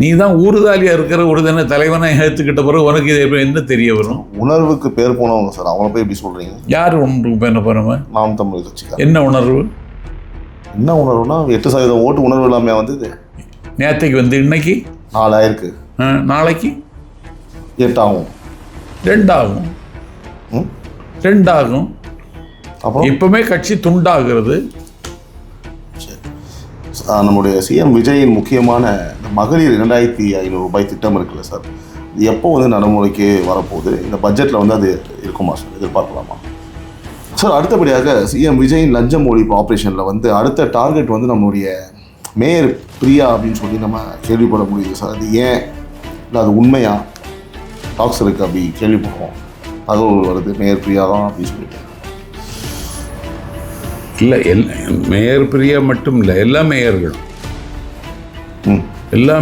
நீ தான் ஊறுதாலியாக இருக்கிற ஒரு தின தலைவனை ஏற்றுக்கிட்ட பிறகு உனக்கு இது என்ன தெரிய வரும்? உணர்வுக்கு பேர் போனவங்க சார், அவங்கள போய் எப்படி சொல்கிறீங்க? யார் உணர்வுக்கு பேர் போனவன்? நாம் தமிழ் கட்சி. என்ன உணர்வு? என்ன உணர்வுனா 8% ஓட்டு உணர்வு இல்லாமல் வந்தது. நேற்றைக்கு வந்து இன்னைக்கு 4 ஆயிருக்கு, நாளைக்கு 8 ஆகும், 2 ஆகும், 2 ஆகும். அப்புறம் இப்பவுமே கட்சி துண்டாகிறது. நம்முடைய சிஎம் விஜயின் முக்கியமான மகளிர் 2500 ரூபாய் திட்டம் இருக்குல்ல சார், எப்போ வந்து நடைமுறைக்கு வரப்போகுது? இந்த பட்ஜெட்டில் வந்து அது இருக்குமா சார், எதிர்பார்க்கலாமா சார்? அடுத்தபடியாக சிஎம் விஜயின் லஞ்சம் ஒழிப்பு ஆப்ரேஷனில் வந்து அடுத்த டார்கெட் வந்து நம்மளுடைய மேயர் பிரியா அப்படின்னு சொல்லி நம்ம கேள்விப்பட முடியுது சார். அது ஏன், இல்லை அது உண்மையா? டாக்ஸ் இருக்குது அப்படி கேள்விப்படுறோம், தகவல் வருது மேயர் பிரியா தான் அப்படின்னு சொல்லிட்டு. இல்லை, மேயர் பிரியா மட்டும் இல்லை, எல்லா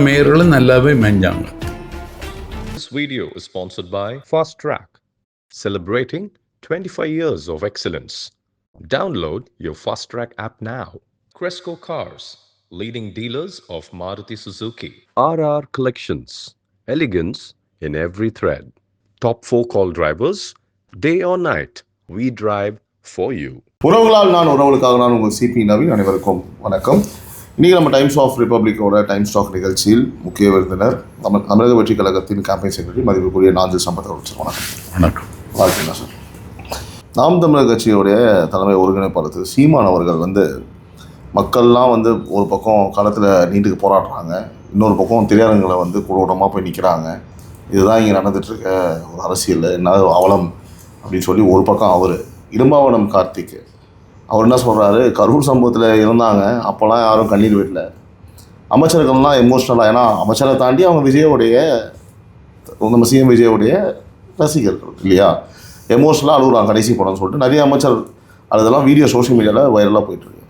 மேயர்களும் நல்லாவே மேஞ்சாங்க. This video is sponsored by Fast Track, celebrating 25 years of excellence. Download your Fast Track app now. Cresco Cars, leading dealers of Maruti Suzuki. RR Collections, elegance in every thread. Top 4 call drivers, day or night, we drive for you. உறவுகளால் நான் உறவுகளுக்காக நான் உங்கள் CP Naveen. அனைவருக்கும் வணக்கம். இன்றைக்கி நம்ம times of ரிப்பப்ளிக்கோட time stock நிகழ்ச்சியில் முக்கிய விருந்தினர் தமிழக வெற்றி கழகத்தின் கேம்பெயின் செக்ரட்டரி மதிப்புக்குரிய நாஞ்சில் சம்பத் அவர்கள். வணக்கம். வணக்கம். வாழ்த்துங்க சார். நாம் தமிழர் கட்சியோடைய தலைமை ஒருங்கிணைப்பாளர் திரு சீமான் அவர்கள் வந்து மக்கள்லாம் வந்து ஒரு பக்கம் களத்தில் நீண்டுக்கு போராடுறாங்க, இன்னொரு பக்கம் திரையரங்களை வந்து கூடமாக போய் நிற்கிறாங்க. இதுதான் இங்கே நடந்துகிட்ருக்க ஒரு அரசியல், என்ன அவலம் அப்படின்னு சொல்லி ஒரு பக்கம் அவர் இடும்பாவனம் கார்த்திக் அவர் என்ன சொல்கிறாரு, கரூர் சம்பவத்தில் இருந்தாங்க, அப்போல்லாம் யாரும் கண்ணீர் விடல, அமைச்சர்கள்லாம் எமோஷ்னலாக, ஏன்னா அமைச்சரை தாண்டி அவங்க விஜயோடைய நம்ம சிஎம் விஜயோடைய ரசிகர்கள் இல்லையா, எமோஷ்னலாக அழுகுறாங்க கடைசி படம்னு சொல்லிட்டு நிறைய அமைச்சர் அதெல்லாம் வீடியோ சோஷியல் மீடியாவில் வைரலாக போயிட்டுருக்கு.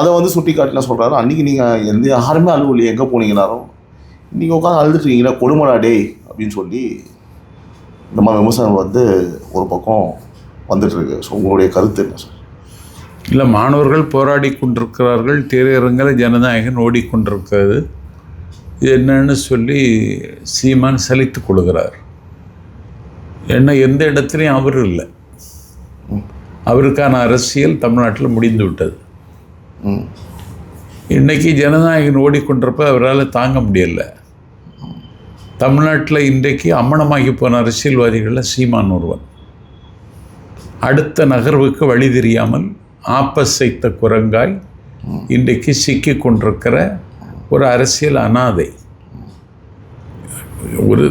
அதை வந்து சுட்டி காட்டினா சொல்கிறாரு, அன்றைக்கி நீங்கள் யாருமே அழுவலையே, எங்கே போனீங்களாரும், இன்றைக்கி உட்காந்து அழுதுட்டுருக்கீங்களா, கொடுமடா டே அப்படின்னு சொல்லி இந்த மாதிரி விமர்சனம் வந்து ஒரு பக்கம் வந்துட்டுருக்கு. ஸோ உங்களுடைய கருத்து என்ன சார்? இல்லை, மாணவர்கள் போராடி கொண்டிருக்கிறார்கள், திரையரங்கில் ஜனநாயகன் ஓடிக்கொண்டிருக்கிறது, இது என்னன்னு சொல்லி சீமான் சலித்து கொள்கிறார். ஏன்னா எந்த இடத்துலையும் அவர் இல்லை, அவருக்கான அரசியல் தமிழ்நாட்டில் முடிந்து விட்டது. இன்றைக்கி ஜனநாயகன் ஓடிக்கொண்டிருப்ப அவரால் தாங்க முடியலை. தமிழ்நாட்டில் இன்றைக்கு அம்மனமாகி போன அரசியல்வாதிகளில் சீமான் ஒருவன். அடுத்த நகர்வுக்கு வழி தெரியாமல் ஆப்பசைத்த குரங்காய் இன்றைக்கு சிக்கி கொண்டிருக்கிற ஒரு அரசியல் அனாதை. ஒரு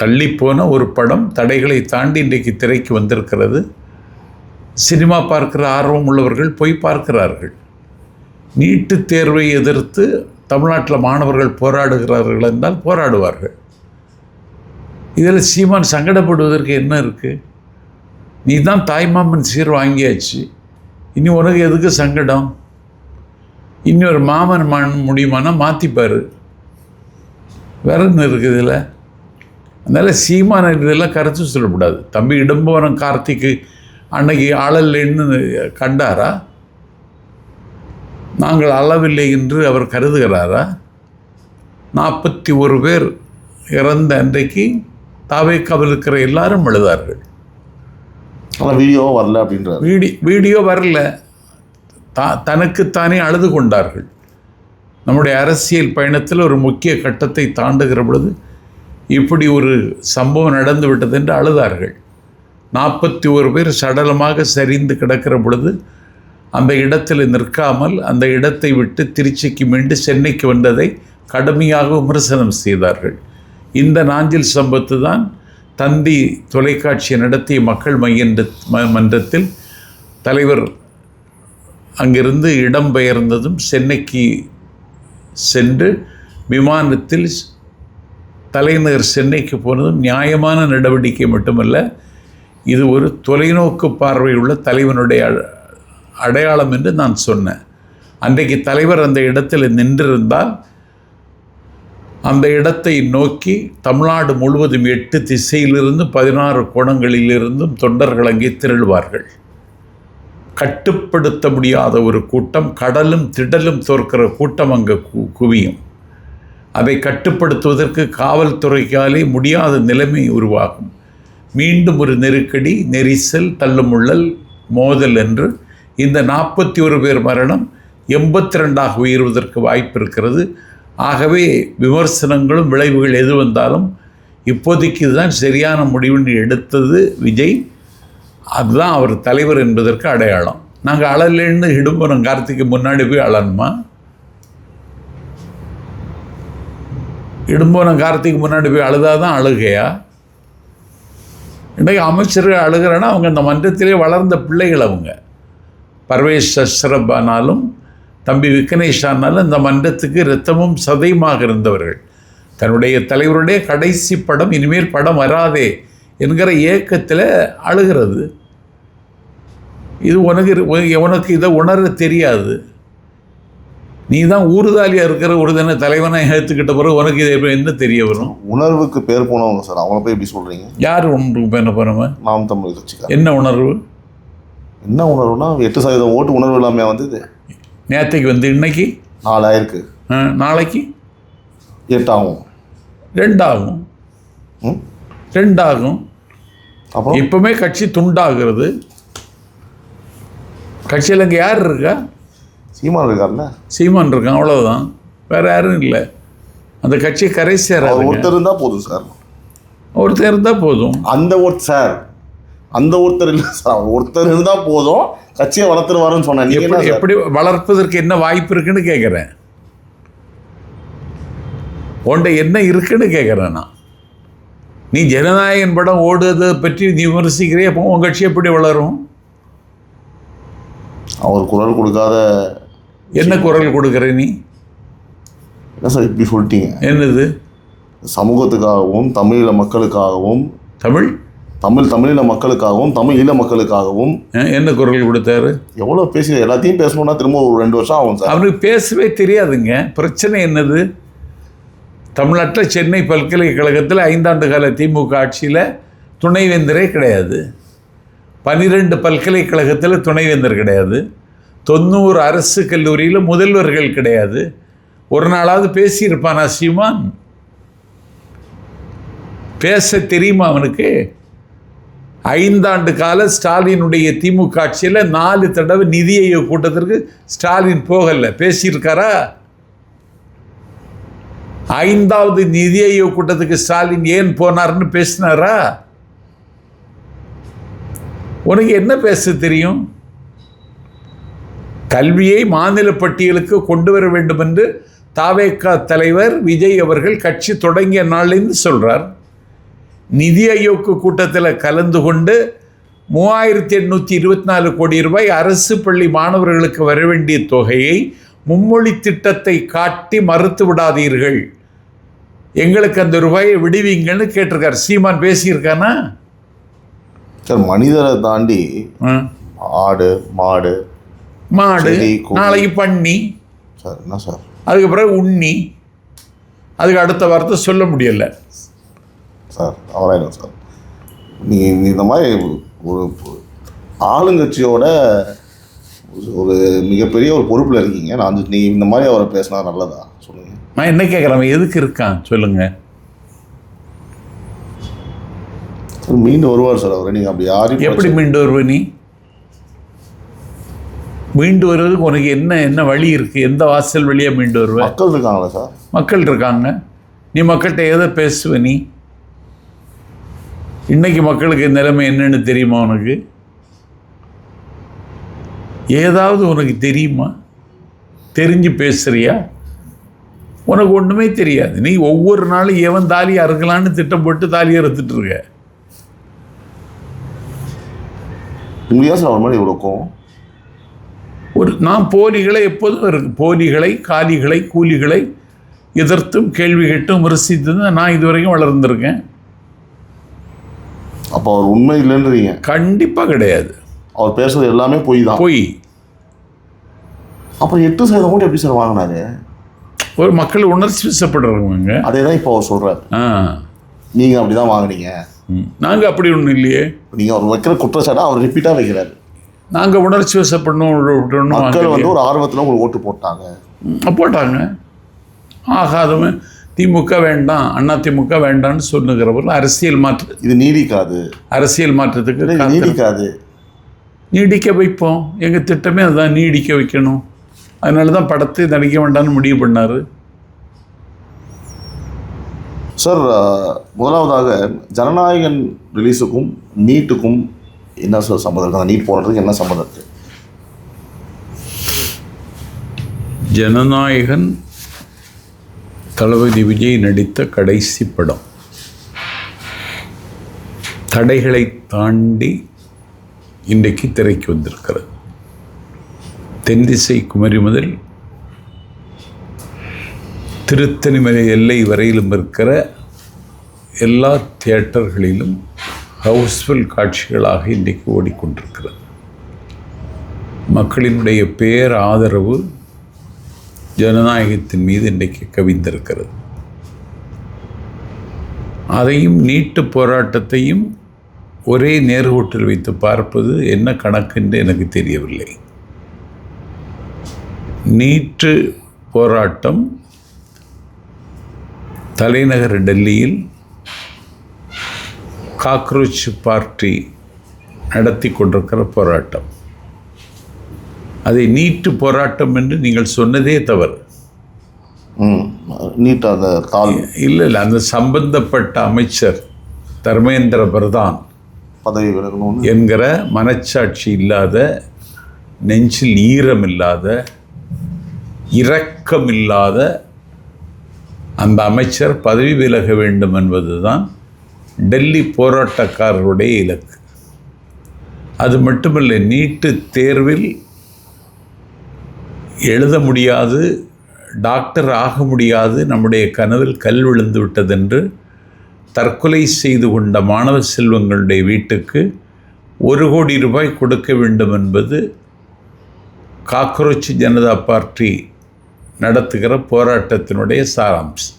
தள்ளிப்போன ஒரு படம் தடைகளை தாண்டி இன்றைக்கு திரைக்கு வந்திருக்கிறது. சினிமா பார்க்கிற ஆர்வம் உள்ளவர்கள் போய் பார்க்கிறார்கள். நீட்டு தேர்வை எதிர்த்து தமிழ்நாட்டில் மாணவர்கள் போராடுகிறார்கள் என்றால் போராடுவார்கள். இதில் சீமான் சங்கடப்படுவதற்கு என்ன இருக்குது? நீ தான் தாய்மாமன் சீர் வாங்கியாச்சு, இனி உனக்கு எதுக்கு சங்கடம்? இனி ஒரு மாமன் முடியுமானா மாற்றிப்பார், வேற என்ன இருக்குது இதில்? அதனால் சீமான இதெல்லாம் கருத்து சொல்லக்கூடாது. தம்பி இடும்பவனம் கார்த்திக்கு அன்னைக்கு ஆளல்லைன்னு கண்டாரா? நாங்கள் அளவில்லை என்று அவர் கருதுகிறாரா? 41 பேர் இறந்த அன்றைக்கு தாவேக்காவில் இருக்கிற எல்லாரும் எழுதார்கள். ஆனால் வீடியோ வரல அப்படின்றார். வீடியோ வரல, தனக்குத்தானே அழுது கொண்டார்கள். நம்முடைய அரசியல் பயணத்தில் ஒரு முக்கிய கட்டத்தை தாண்டுகிற பொழுது இப்படி ஒரு சம்பவம் நடந்து விட்டது என்று அழுதார்கள். 41 பேர் சடலமாக சரிந்து கிடக்கிற பொழுது அந்த இடத்தில் நிற்காமல் அந்த இடத்தை விட்டு திருச்சிக்கு மீண்டு சென்னைக்கு வந்ததை கடுமையாக விமர்சனம் செய்தார்கள். இந்த நாஞ்சில் சம்பத்து தான் தந்தி தொலைக்காட்சியை நடத்திய மக்கள் மன்றத்தில் தலைவர் அங்கிருந்து இடம்பெயர்ந்ததும் சென்னைக்கு சென்று விமானத்தில் தலைநகர் சென்னைக்கு போனதும் நியாயமான நடவடிக்கை மட்டுமல்ல, இது ஒரு தொலைநோக்கு பார்வையுள்ள தலைவனுடைய அடையாளம் என்று நான் சொன்னேன். அன்றைக்கு தலைவர் அந்த இடத்தில் நின்றிருந்தால் அந்த இடத்தை நோக்கி தமிழ்நாடு முழுவதும் 8 திசையிலிருந்து 16 கோணங்களிலிருந்தும் தொண்டர்கள் அங்கே திரளுவார்கள். கட்டுப்படுத்த முடியாத ஒரு கூட்டம், கடலும் திடலும் தோற்கிற கூட்டம் அங்கே குவியும். அதை கட்டுப்படுத்துவதற்கு காவல்துறைக்காலே முடியாத நிலைமை உருவாகும். மீண்டும் ஒரு நெருக்கடி, நெரிசல், தள்ளுமுள்ளல், மோதல் என்று இந்த 41 பேர் மரணம் 82ஆக உயர்வதற்கு வாய்ப்பு இருக்கிறது. ஆகவே விமர்சனங்களும் விளைவுகள் எது வந்தாலும் இப்போதைக்கு இதுதான் சரியான முடிவுன்னு எடுத்தது விஜய். அதுதான் அவர் தலைவர் என்பதற்கு அடையாளம். நாங்கள் அழலேன்னு இடும்பரம் கார்த்திக்கு முன்னாடி போய் அழணுமா? இடும்பரம் கார்த்திக்கு முன்னாடி போய் அழுதாதான் அழுகையா? இன்றைக்கு அமைச்சர்கள் அழுகிறேன்னா அவங்க இந்த மன்றத்திலே வளர்ந்த பிள்ளைகள். அவங்க பர்வேஷ் அஷ்ரப் ஆனாலும் தம்பி விக்னேஷ் ஆனாலும் இந்த மன்றத்துக்கு இரத்தமும் சதையுமாக இருந்தவர்கள். தன்னுடைய தலைவருடைய கடைசி படம் இனிமேல் படம் வராதே என்கிற ஏக்கத்தில் அழுகிறது. இது உனக்கு இதை உணர தெரியாது. நீ தான் ஊறுதாலியாக இருக்கிற ஒரு தின தலைவனை ஏற்றுக்கிட்ட பிறகு உனக்கு இது என்ன தெரிய வரும்? உணர்வுக்கு பேர் போனவங்க சார், அவங்கள போய் எப்படி சொல்கிறீங்க? யார் உணர்வுக்கு பேர் போனவன்? நாம் தமிழர் கட்சிக்காரர். என்ன உணர்வு? என்ன உணர்வுனா 8% ஓட்டு உணர்வு இல்லாமல் வந்தது. நேற்றுக்கு வந்து இன்னைக்கு 4 ஆயிருக்கு, நாளைக்கு 8 ஆகும், 2 ஆகும், 2 ஆகும். அப்புறம் இப்போவுமே கட்சி துண்டாகிறது. கட்சியில் இங்கே யார் இருக்கா? சீமான் இருக்கார்ல. சீமான் இருக்கான், அவ்வளோதான். வேறு யாரும் இல்லை. அந்த கட்சி கரை சேராது. ஒருத்தர் இருந்தால் போதும் சார். ஒருத்தர் இருந்தால் போதும். அந்த ஒருத்தர் இல்லை சார், ஒருத்தர் இருந்தால் போதும், கட்சியை வளர்த்துருவாருன்னு சொன்னேன். எப்படி வளர்ப்பதற்கு என்ன வாய்ப்பு இருக்குன்னு கேட்குறேன். உன்ட என்ன இருக்குன்னு கேட்குறேன் நான். நீ ஜனநாயகன் படம் ஓடுவதை பற்றி நீ விமர்சிக்கிறே, அப்போ உன் கட்சி எப்படி வளரும்? அவர் குரல் கொடுக்காத. என்ன குரல் கொடுக்குற நீ? என்ன சார் இப்படி சொல்லிட்டீங்க? என்னது? சமூகத்துக்காகவும் தமிழீழ மக்களுக்காகவும் தமிழீழ மக்களுக்காகவும் தமிழீழ மக்களுக்காகவும் என்ன குரல் கொடுத்தாரு? எவ்வளோ பேசி எல்லாத்தையும் பேசணும்னா திரும்ப ஒரு 2 வருஷம் ஆகும் சார். அவனுக்கு பேசவே தெரியாதுங்க. பிரச்சனை என்னது? தமிழ்நாட்டில் சென்னை பல்கலைக்கழகத்தில் 5 ஆண்டு கால திமுக ஆட்சியில் துணைவேந்தரே கிடையாது. 12 பல்கலைக்கழகத்தில் துணைவேந்தர் கிடையாது. 90 அரசு கல்லூரியில் முதல்வர்கள் கிடையாது. ஒரு நாளாவது பேசியிருப்பானா சீமான்? பேச தெரியுமா அவனுக்கு? 5 ஆண்டு கால ஸ்டாலினுடைய திமுக ஆட்சியில் 4 தடவை நிதி ஆயோக் கூட்டத்திற்கு ஸ்டாலின் போகலை. பேசியிருக்காரா? 5வது நிதி ஆயோக் கூட்டத்துக்கு ஸ்டாலின் ஏன் போனார்னு பேசினாரா? உனக்கு என்ன பேச தெரியும்? கல்வியை மாநில பட்டியலுக்கு கொண்டு வர வேண்டும் என்று தாவேகா தலைவர் விஜய் அவர்கள் கட்சி தொடங்கிய நாளிலிருந்து சொல்கிறார். நிதி ஆயோக் கூட்டத்தில் கலந்து கொண்டு 3824 கோடி ரூபாய் அரசு பள்ளி மாணவர்களுக்கு வர வேண்டிய தொகையை மும்மொழி திட்டத்தை காட்டி மறுத்து விடாதீர்கள், எங்களுக்கு அந்த ரூபாயை விடுவீங்கன்னு கேட்டிருக்கார். சீமான் பேசியிருக்கானா? சார், மனிதரை தாண்டி ஆடு மாடு நாளைக்கு பண்ணி சார், என்ன சார், அதுக்கு பிறகு உண்ணி, அதுக்கு அடுத்த வார்த்தை சொல்ல முடியல சார். அவராயிடும் சார். நீங்கள் இந்த மாதிரி ஒரு ஆளுங்கட்சியோட ஒரு மிகப்பெரிய ஒரு பொறுப்பில் இருக்கீங்க. நீங்கள் இந்த மாதிரி அவரை பேசினா நல்லதா சொல்லுங்கள். நான் என்ன கேட்குறேன், எதுக்கு இருக்கான் சொல்லுங்கள். சார் மீண்டு வருவார் சார் அவர். நீங்கள் அப்படி யாரும் எப்படி மீண்டு வருவ? நீ மீண்டு வருவதுக்கு உனக்கு என்ன வழி இருக்குது? எந்த வாசல் வழியாக மீண்டு வருவ? மக்கள் இருக்காங்களா சார்? மக்கள் இருக்காங்க. நீ மக்கள்கிட்ட எதை பேசுவ? நீ இன்னைக்கு மக்களுக்கு நிலைமை என்னன்னு தெரியுமா உனக்கு? ஏதாவது உனக்கு தெரியுமா? தெரிஞ்சு பேசுறியா? உனக்கு ஒன்றுமே தெரியாது. நீ ஒவ்வொரு நாளும் எவன் தாலியை அறுக்கலான்னு திட்டம் போட்டு தாலியை அறுத்துட்டு இருக்க. உண்மையாக சார் அவர் மாதிரி இவ்வளோக்கும் நான் போலிகளை எப்போதும் இருக்கு. போலிகளை, காலிகளை, கூலிகளை எதிர்த்தும் கேள்வி கேட்டும் விமர்சித்து நான் இதுவரைக்கும் வளர்ந்துருக்கேன். அப்போ அவர் உண்மை இல்லைன்றீங்க? கண்டிப்பாக கிடையாது. அவர் பேசுறது எல்லாமே பொய் தான். பொய். அப்புறம் 8% கூட எப்படி சார் வாங்கினாரு? ஒரு மக்கள் உணர்ச்சி வசப்படுறவங்க. அதே தான் இப்போ அவர் சொல்கிறார். நீங்கள் அப்படி தான் வாங்கினீங்க. நாங்கள் அப்படி ஒன்றும் இல்லையே. நீங்கள் அவர் வைக்கிற குற்றச்சாட்டை அவர் ரிப்பீட்டாக வைக்கிறாரு. நாங்கள் உணர்ச்சி வசப்படணும். மக்கள் வந்து ஒரு ஆர்வத்தில் உங்களுக்கு ஓட்டு போட்டாங்க. ஆகாதவன் திமுக வேண்டாம், அதிமுக வேண்டாம்னு சொல்லுகிறவர்கள் அரசியல் இது நீடிக்காது, அரசியல் மாற்றத்துக்கு நீடிக்காது. நீடிக்க வைப்போம். எங்கள் திட்டமே அதுதான், நீடிக்க வைக்கணும். அதனால தான் படத்தை நடிக்க வேண்டாம்னு முடிவு பண்ணார். சார், முதலாவதாக ஜனநாயகன் ரிலீஸுக்கும் நீட்டுக்கும் என்ன சார் சம்மந்தம் இருக்குது? அந்த நீட் போடுறதுக்கு என்ன சம்மந்தம் இருக்குது? ஜனநாயகன் தளபதி விஜய் நடித்த கடைசி படம். தடைகளை தாண்டி இன்றைக்கு திரைக்கு வந்திருக்கிறது. தென்திசை குமரி முதல் திருத்தணிமலை எல்லை வரையிலும் இருக்கிற எல்லா தியேட்டர்களிலும் ஹவுஸ்ஃபுல் காட்சிகளாக இன்றைக்கு ஓடிக்கொண்டிருக்கிறது. மக்களினுடைய பேர் ஆதரவு ஜனநாயகத்தின் மீது இன்றைக்கு கவிந்திருக்கிறது. அதையும் நீட்டு போராட்டத்தையும் ஒரே நேர்கோட்டில் வைத்து பார்ப்பது என்ன கணக்கு என்று எனக்கு தெரியவில்லை. நீட்டு போராட்டம் தலைநகர் டெல்லியில் காக்ரோச் பார்ட்டி நடத்தி கொண்டிருக்கிற போராட்டம். அதை நீட்டு போராட்டம் என்று நீங்கள் சொன்னதே தவறு. நீட் அந்த இல்லை, அந்த சம்பந்தப்பட்ட அமைச்சர் தர்மேந்திர பிரதான் பதவி விலகணும் என்கிற மனச்சாட்சி இல்லாத, நெஞ்சில் ஈரம் இல்லாத, இரக்கமில்லாத அந்த அமைச்சர் பதவி விலக வேண்டும் என்பதுதான் டெல்லி போராட்டக்காரருடைய இலக்கு. அது மட்டுமல்ல, நீட்டு தேர்வில் எழுத முடியாது, டாக்டர் ஆக முடியாது, நம்முடைய கனவில் கல் விழுந்து விட்டதென்று தற்கொலை செய்து கொண்ட மாணவ செல்வங்களுடைய வீட்டுக்கு 1 கோடி ரூபாய் கொடுக்க வேண்டும் என்பது காக்ரோச் ஜனதா பார்ட்டி நடத்துகிற போராட்டத்தினுடைய சாராம்சம்.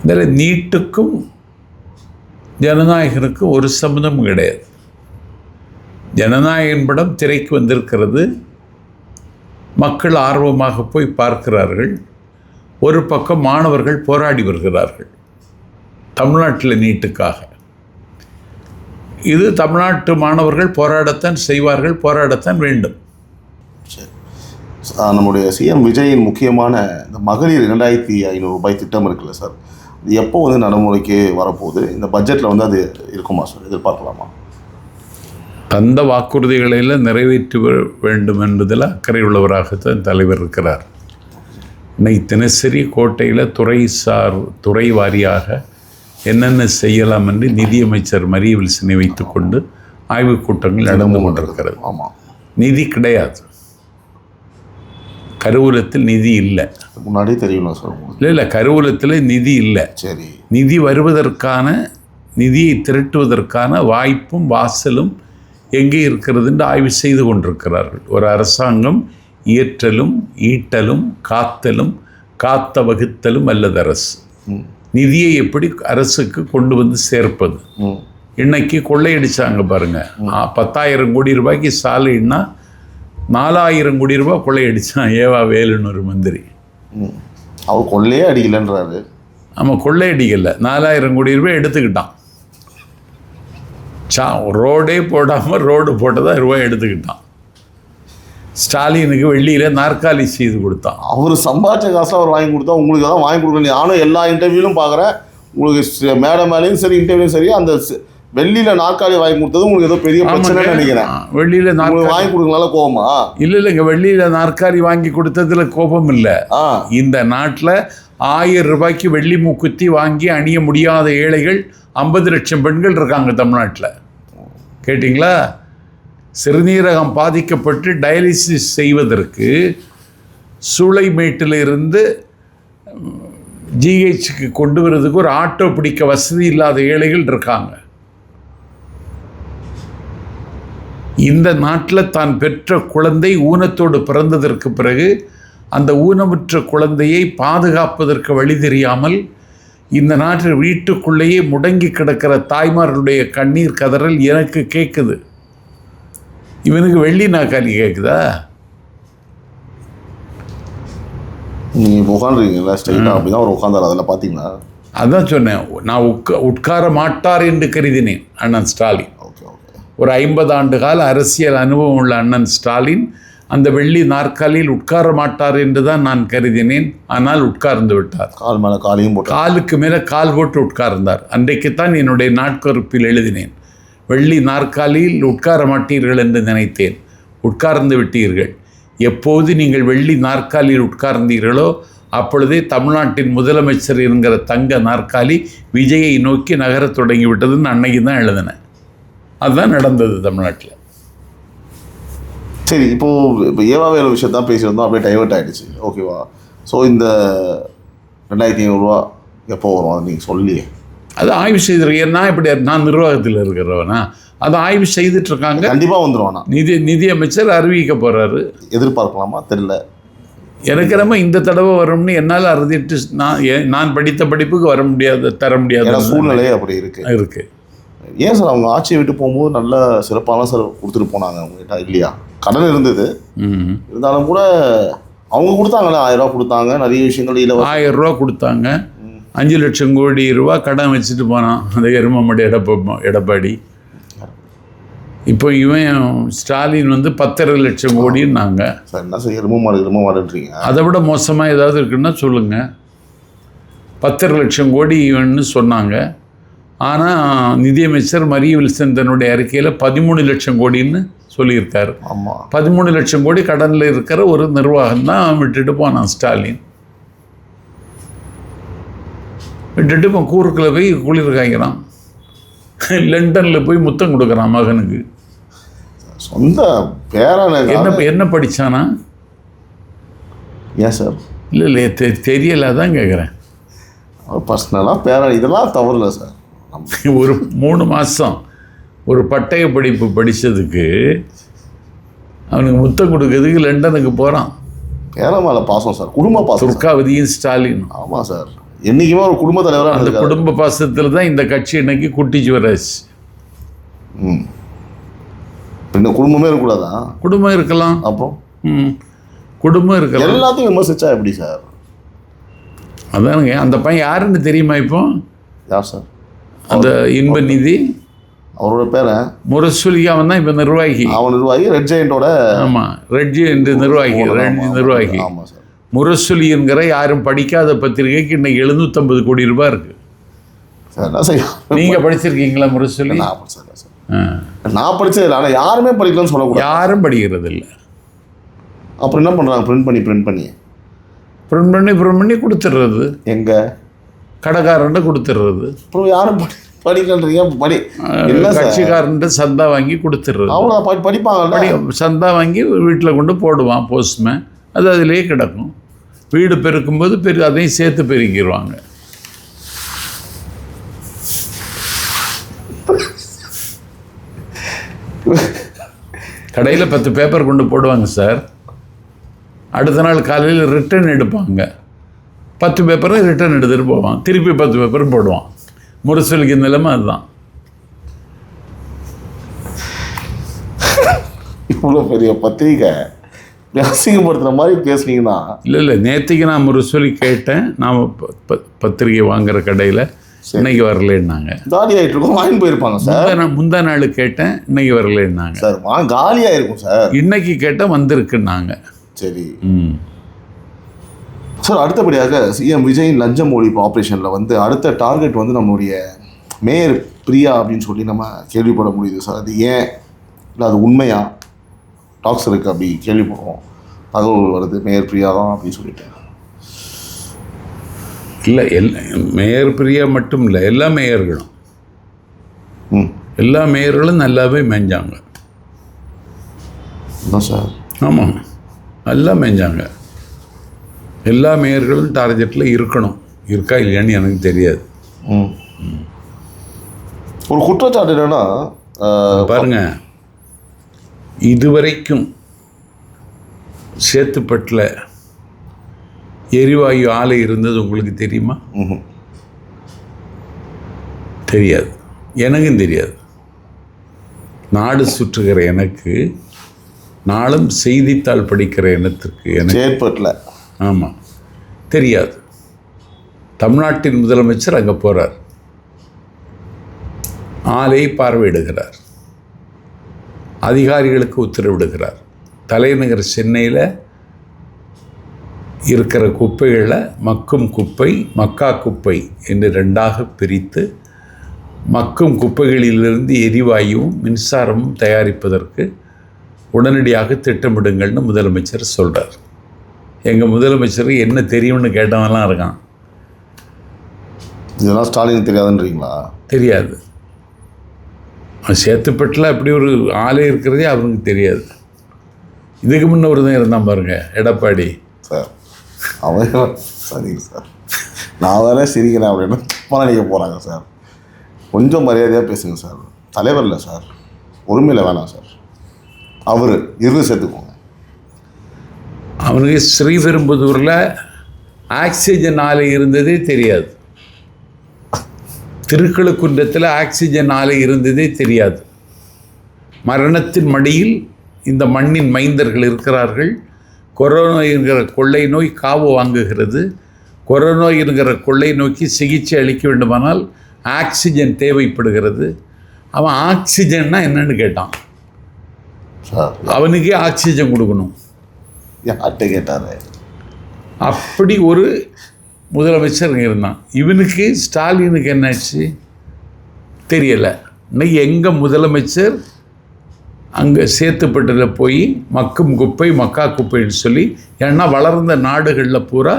இதில் நீட்டுக்கும் ஜனநாயகனுக்கும் ஒரு சம்மந்தமும் கிடையாது. ஜனநாயகன் படம் திரைக்கு வந்திருக்கிறது. மக்கள் ஆர்வமாக போய் பார்க்கிறார்கள். ஒரு பக்கம் மாணவர்கள் போராடி வருகிறார்கள் தமிழ்நாட்டில் நீட்டுக்காக. இது தமிழ்நாட்டு மாணவர்கள் போராடத்தான் செய்வார்கள், போராடத்தான் வேண்டும். நம்முடைய சிஎம் விஜயின் முக்கியமான இந்த மகளிர் 2500 ரூபாய் திட்டம் இருக்குல்ல சார், இது எப்போ நடைமுறைக்கு வரப்போகுது? இந்த பட்ஜெட்டில் அது இருக்குமா சார்? எதிர்பார்க்கலாமா? தந்த வாக்குறுதிகளில் நிறைவேற்ற வேண்டும் என்பதில் அக்கறை உள்ளவராகத்தான் தலைவர் இருக்கிறார். இன்னைக்கு தினசரி கோட்டையில் துறை வாரியாக என்னென்ன செய்யலாம் என்று நிதியமைச்சர் மரிய வில்சனை வைத்துக்கொண்டு ஆய்வுக் கூட்டங்கள் நடந்து கொண்டிருக்கிறது. ஆமாம், நிதி கிடையாது. கருவூலத்தில் நிதி இல்லை. முன்னாடியே தெரியும் சார். இல்லை, கருவூலத்தில் நிதி இல்லை. சரி, நிதி வருவதற்கான, நிதியை திரட்டுவதற்கான வாய்ப்பும் வாசலும் எங்கே இருக்கிறது என்று ஆய்வு செய்து கொண்டிருக்கிறார்கள். ஒரு அரசாங்கம் இயற்றலும் ஈட்டலும் காத்தலும் காத்த வகுத்தலும் அல்லது அரசு. நிதியை எப்படி அரசுக்கு கொண்டு வந்து சேர்ப்பது? இன்னைக்கு கொள்ளையடிச்சாங்க பாருங்க. 10,000 கோடி ரூபாய்க்கு சாலைன்னா 4,000 கோடி ரூபாய் கொள்ளையடிச்சான் ஏவா வேலுன்னு ஒரு மந்திரி. அவர் கொள்ளையே அடிக்கலைன்றாரு. ஆமாம், கொள்ளையடிக்கலை, 4,000 கோடி ரூபாய் எடுத்துக்கிட்டான். ரோடே போடாமல் ரோடு போட்டதான் ரூபாய் எடுத்துக்கிட்டான். ஸ்டாலினுக்கு வெள்ளியில் நாற்காலி செய்து கொடுத்தான். அவர் சம்பாதிச்ச காசில் அவர் வாங்கி கொடுத்தா உங்களுக்கு தான் வாங்கி கொடுக்கணும். நானும் எல்லா இன்டர்வியூலும் பார்க்குறேன். உங்களுக்கு மேடம் மேலேயும் சரி, இன்டர்வியூவும் சரி, அந்த வெள்ளியில் நாற்காலி வாங்கி கொடுத்தது உங்களுக்கு ஏதோ பெரிய பிரச்சனை நினைக்கிறேன். வெள்ளியில் நாற்காலி வாங்கி கொடுக்கனால கோபமா? இல்லைங்க, வெள்ளியில் நாற்காலி வாங்கி கொடுத்ததுல கோபம் இல்லை. இந்த நாட்டில் 1000 ரூபாய்க்கு வெள்ளி மூக்குத்தி வாங்கி அணிய முடியாத ஏழைகள் 50 லட்சம் பெண்கள் இருக்காங்க தமிழ்நாட்டில். கேட்டிங்களா? சிறுநீரகம் பாதிக்கப்பட்டு டயாலிசிஸ் செய்வதற்கு சூளைமேட்டிலிருந்து ஜிஹெச்சுக்கு கொண்டு வரதுக்கு ஒரு ஆட்டோ பிடிக்க வசதி இல்லாத ஏழைகள் இருக்காங்க. இந்த நாட்டில் தான் பெற்ற குழந்தை ஊனத்தோடு பிறந்ததற்கு பிறகு அந்த ஊனமுற்ற குழந்தையை பாதுகாப்பதற்கு வழி தெரியாமல் இந்த நாட்டில் வீட்டுக்குள்ளேயே முடங்கி கிடக்கிற தாய்மார்களுடைய கண்ணீர் கதறல் எனக்கு கேட்குது. இவனுக்கு வெள்ளி நாற்காலி கேட்குதா? நீங்கள் இப்போ உட்காந்துருக்கீங்களா ஸ்ட்ரைட்டாக அப்படின்னா அவர் உட்காந்தார், அதில் பார்த்தீங்களா? அதான் சொன்னேன், நான் உட்கார மாட்டார் என்று கருதினேன் அண்ணன் ஸ்டாலின். Okay okay. ஒரு 50 ஆண்டு கால அரசியல் அனுபவம் உள்ள அண்ணன் ஸ்டாலின் அந்த வெள்ளி நாற்காலியில் உட்கார மாட்டார் என்று தான் நான் கருதினேன். ஆனால் உட்கார்ந்து விட்டார். கால் மேலே காலையும் போட்டு காலுக்கு மேலே கால் போட்டு உட்கார்ந்தார். அன்றைக்குத்தான் என்னுடைய நாட்கொறிப்பில் எழுதினேன், வெள்ளி நாற்காலியில் உட்கார மாட்டீர்கள் என்று நினைத்தேன், உட்கார்ந்து விட்டீர்கள். எப்போது நீங்கள் வெள்ளி நாற்காலியில் உட்கார்ந்தீர்களோ அப்பொழுதே தமிழ்நாட்டின் முதலமைச்சர் என்கிற தங்க நாற்காலி விஜயை நோக்கி நகரத் தொடங்கிவிட்டதுன்னு அன்னைக்கு தான் எழுதினேன். அதுதான் நடந்தது தமிழ்நாட்டில். சரி, இப்போ ஏவாவேல விஷயத்தான் பேசியிருந்தோம், அப்படியே டைவர்ட் ஆகிடுச்சு. ஓகேவா? ஸோ இந்த 2500 ரூபா எப்போ வரும் அதை நீங்கள் சொல்லியே. அது ஆய்வு செய்திருக்கேன். நான் இப்படி நான் நிர்வாகத்தில் இருக்கிறவனா, அதை ஆய்வு செய்துட்ருக்காங்க. கண்டிப்பாக வந்துடுவானா? நிதியமைச்சர் அறிவிக்க போகிறாரு. எதிர்பார்க்கலாமா? தெரியல. எனக்கு நம்ம இந்த தடவை வரும்னு என்னால் அறுதிட்டு நான் படித்த படிப்புக்கு வர முடியாது, தர முடியாத சூழ்நிலை அப்படி இருக்கு. ஏன் சார் அவங்க ஆட்சியை விட்டு போகும்போது நல்ல சிறப்பான சார் கொடுத்துட்டு போனாங்க அவங்ககிட்ட இல்லையா? கடன் இருந்தது, இருந்தாலும் கூட அவங்க கொடுத்தாங்களே 1000 ரூபா கொடுத்தாங்க, நிறைய விஷயங்கள் இல்லை. 1000 ரூபா கொடுத்தாங்க, 5 லட்சம் கோடி ரூபா கடன் வச்சுட்டு போனான் அந்த எருமமாடி எடப்பாடி. இப்போ இவன் ஸ்டாலின் வந்து 10.5 லட்சம் கோடின்னாங்க. சார் என்ன சார் எரும மாடுன்றீங்க? அதை விட மோசமாக ஏதாவது இருக்குன்னா சொல்லுங்கள். 10.5 லட்சம் கோடி இவன்னு சொன்னாங்க. ஆனால் நிதியமைச்சர் மரிய வில்சன் தன்னுடைய அறிக்கையில் 13 லட்சம் கோடின்னு சொல்லியிருக்காரு. ஆமாம், 13 லட்சம் கோடி கடனில் இருக்கிற ஒரு நிர்வாகம் தான் விட்டுட்டு போனான் ஸ்டாலின். விட்டுட்டு இப்போ கூறுக்கில் போய் குளிர் காய்க்கிறான், லண்டனில் போய் முத்தம் கொடுக்குறான் மகனுக்கு. சொந்த பேரன என்ன படித்தானா? ஏன் சார்? இல்லை தெரியல, தான் கேட்குறேன். பர்சனலாக பேரன் இதெல்லாம் தவறில்லை சார். ஒரு 3 மாதம் ஒரு பட்டய படிப்பு படித்ததுக்கு அவனுக்கு முத்தம் கொடுக்கறதுக்கு லண்டனுக்கு போகிறான். பேரன் மேலே பாசம் சார், குடும்ப பாசம். துர்காவதியும் ஸ்டாலின். ஆமாம் சார், என்றைக்குமே ஒரு குடும்ப தலைவராக அந்த குடும்ப பாசத்தில் தான் இந்த கட்சி இன்னைக்கு குட்டிச்சு வராச்சு. இந்த குடும்பமே இருக்கக்கூடாதா? குடும்பம் இருக்கலாம், அப்புறம் குடும்பம் இருக்கலாம். எல்லாத்தையும் விமர்சிச்சா எப்படி சார்? அதானுங்க, அந்த பையன் யாருன்னு தெரியுமா? இப்போ யார் சார்? அந்த இன்ப நிதி அவரோட பேரை முரசொலி. அவன் தான் இப்போ நிர்வாகி. அவன் நிர்வாகி ரெட் ஜெயண்டோட. ஆமாம், ரெட் ஜெயண்ட் நிர்வாகி. நிர்வாகி. ஆமாம் சார். முரசொலி என்கிற யாரும் படிக்காத பத்திரிகைக்கு இன்னைக்கு 750 கோடி ரூபாய் இருக்கு. நீங்கள் படிச்சிருக்கீங்களா முரசொலி? நான் படிச்சது இல்லை, ஆனால் யாருமே படிக்கலன்னு சொல்லக்கூடாது. யாரும் படிக்கிறது இல்லை. அப்புறம் என்ன பண்ணுறாங்க? பிரிண்ட் பண்ணி கொடுத்துட்றது. எங்கே? கடைக்காரன்ட்டு கொடுத்துட்றது. அப்புறம் யாரும் படிக்கலன்றீங்க? கட்சிக்காரன்ட்டு சந்தா வாங்கி கொடுத்துட்றது. அவ்வளோ படிப்பாங்க. சந்தா வாங்கி வீட்டில் கொண்டு போடுவான் போஸ்ட்மேன், அது அதிலே கிடக்கும். வீடு பெருக்கும்போது அதையும் சேர்த்து பெருக்கிடுவாங்க. கடையில் 10 பேப்பர் கொண்டு போடுவாங்க சார். அடுத்த நாள் காலையில் ரிட்டர்ன் எடுப்பாங்க. 10 பேப்பரை ரிட்டர்ன் எடுத்துகிட்டு போவான், திருப்பி 10 பேப்பரும் போடுவான். முரசொலிக்கு நிலைமை அதுதான். இவ்வளோ பெரிய பத்திரிக்கை அசிங்கப்படுத்துகிற மாதிரி பேசுனீங்கன்னா. இல்லை, நேற்றுக்கு நான் முரசொலி கேட்டேன். நாம் பத்திரிக்கை வாங்குகிற கடையில் இன்னைக்கு வரலன்னாங்க. காலி ஆகிட்டு இருக்கும், வாங்கி போயிருப்பாங்க சார். முந்தா நாள் கேட்டேன், இன்னைக்கு வரலன்னாங்க. சார் காலியாக இருக்கும் சார். இன்னைக்கு கேட்டால் வந்திருக்குன்னாங்க. சரி சார். அடுத்தபடியாக சிஎம் விஜயின் லஞ்சம் ஒழிப்பு ஆப்ரேஷனில் வந்து அடுத்த டார்கெட் வந்து நம்மளுடைய மேயர் பிரியா அப்படின்னு சொல்லி நம்ம கேள்விப்பட முடியுது சார். அது ஏன், இல்லை அது உண்மையா? டாக்ஸ் இருக்குது அப்படி கேள்விப்படுறோம், தகவல் வருது மேயர் பிரியா தான் அப்படின்னு சொல்லிட்டு. இல்லை, மேயர் பிரியா மட்டும் இல்லை, எல்லா மேயர்களும் நல்லாவே மேய்ஞ்சாங்க சார். ஆமாம், நல்லா மேய்ஞ்சாங்க. எல்லா மேயர்களும் டார்கெட்டில் இருக்கணும். இருக்கா இல்லையான்னு எனக்கு தெரியாது. ஒரு குற்றச்சாட்டு என்னன்னா பாருங்க, இதுவரைக்கும் சேத்துப்பட்டில் எரிவாயு ஆலை இருந்தது உங்களுக்கு தெரியுமா? தெரியாது, எனக்கும் தெரியாது. நாடு சுற்றுகிற எனக்கு, நாளும் செய்தித்தாள் படிக்கிற இனத்திற்கு எனக்கு சேத்பட்டில். ஆமாம், தெரியாது. தமிழ்நாட்டின் முதலமைச்சர் அங்கே போகிறார், ஆலை பார்வையிடுகிறார், அதிகாரிகளுக்கு உத்தரவிடுகிறார். தலைநகர் சென்னையில் இருக்கிற குப்பைகளை மக்கும் குப்பை, மக்கா குப்பை என்று ரெண்டாக பிரித்து மக்கும் குப்பைகளிலிருந்து எரிவாயுவும் மின்சாரமும் தயாரிப்பதற்கு உடனடியாக திட்டமிடுங்கள்னு முதலமைச்சர் சொல்கிறார். எங்கள் முதலமைச்சர் என்ன தெரியும்னு கேட்டவன்லாம் இருக்கான். இதெல்லாம் ஸ்டாலின் தெரியாதுன்றீங்களா? தெரியாது. சேத்துப்பட்டில் அப்படி ஒரு ஆலை இருக்கிறதே அவருக்கு தெரியாது. இதுக்கு முன்ன ஒரு தான் இருந்தான் பாருங்க, எடப்பாடி சார். அவன் சரிங்க சார், நான் வேற சிரிக்கிறேன் அப்படின்னு நினைக்க போகிறாங்க சார். கொஞ்சம் மரியாதையாக பேசுங்க சார். தலைவர் இல்லை சார், உரிமையில் வேணாம் சார். அவர் சேர்த்துக்கோங்க. அவனுக்கு ஸ்ரீபெரும்புதூரில் ஆக்சிஜன் ஆலை இருந்ததே தெரியாது. திருக்கழுக்குன்றத்தில் ஆக்சிஜன் ஆலை இருந்ததே தெரியாது. மரணத்தின் மடியில் இந்த மண்ணின் மைந்தர்கள் இருக்கிறார்கள். கொரோனா என்கிற கொள்ளை நோய் காவு வாங்குகிறது. கொரோனா என்கிற கொள்ளை நோய்க்கு சிகிச்சை அளிக்க வேண்டுமானால் ஆக்சிஜன் தேவைப்படுகிறது. அவன் ஆக்சிஜன்னா என்னன்னு கேட்டான். அவனுக்கே ஆக்சிஜன் கொடுக்கணும். யார்கிட்ட கேட்டாரு? அப்படி ஒரு முதலமைச்சர் இருந்தான். இவனுக்கு ஸ்டாலினுக்கு என்னாச்சு தெரியலை. இன்னைக்கு எங்கள் முதலமைச்சர் அங்கே சேத்துப்பட்டில் போய் மக்கும் குப்பை மக்கா குப்பைன்னு சொல்லி, ஏன்னா வளர்ந்த நாடுகளில் பூரா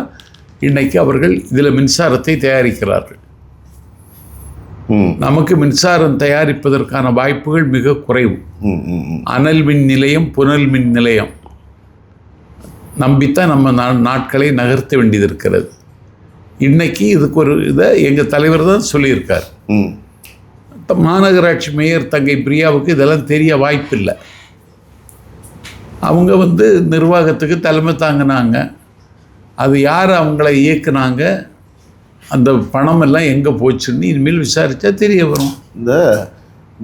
இன்றைக்கி அவர்கள் இதில் மின்சாரத்தை தயாரிக்கிறார்கள். நமக்கு மின்சாரம் தயாரிப்பதற்கான வாய்ப்புகள் மிக குறைவு. அனல் மின் நிலையம், புனல் மின் நிலையம் நம்பித்தான் நம்ம நாட்களை நகர்த்த வேண்டியது இருக்கிறது. இன்றைக்கி இதுக்கு ஒரு இதை எங்கள் தலைவர் தான் சொல்லியிருக்கார். மாநகராட்சி மேயர் தங்கை பிரியாவுக்கு இதெல்லாம் தெரிய வாய்ப்பில்லை. அவங்க நிர்வாகத்துக்கு தலைமை தாங்கினாங்க. அது யார் அவங்கள இயக்குனாங்க, அந்த பணம் எல்லாம் எங்கே போச்சுன்னு இனிமேல் விசாரித்தா தெரிய வரும். இந்த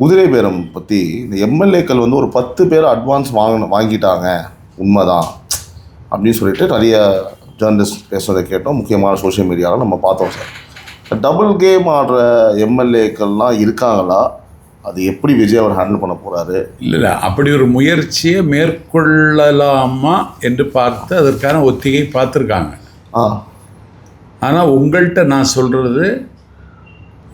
குதிரை பேரம் பற்றி இந்த எம்எல்ஏக்கள் ஒரு 10 பேர் அட்வான்ஸ் வாங்கிட்டாங்க உண்மைதான் அப்படின்னு சொல்லிட்டு நிறைய ஜேர்னலிஸ்ட் பேசுகிறத கேட்டோம். முக்கியமான சோஷியல் மீடியாவில் நம்ம பார்த்தோம் சார். டபுள் கேம் ஆடுற எம்எல்ஏக்கள்லாம் இருக்காங்களா? அது எப்படி விஜய் அவர் ஹேண்டில் பண்ண போகிறாரு? இல்லை, அப்படி ஒரு முயற்சியை மேற்கொள்ளலாமா என்று பார்த்து அதற்கான ஒத்திகை பார்த்துருக்காங்க. ஆனால் உங்கள்கிட்ட நான் சொல்கிறது,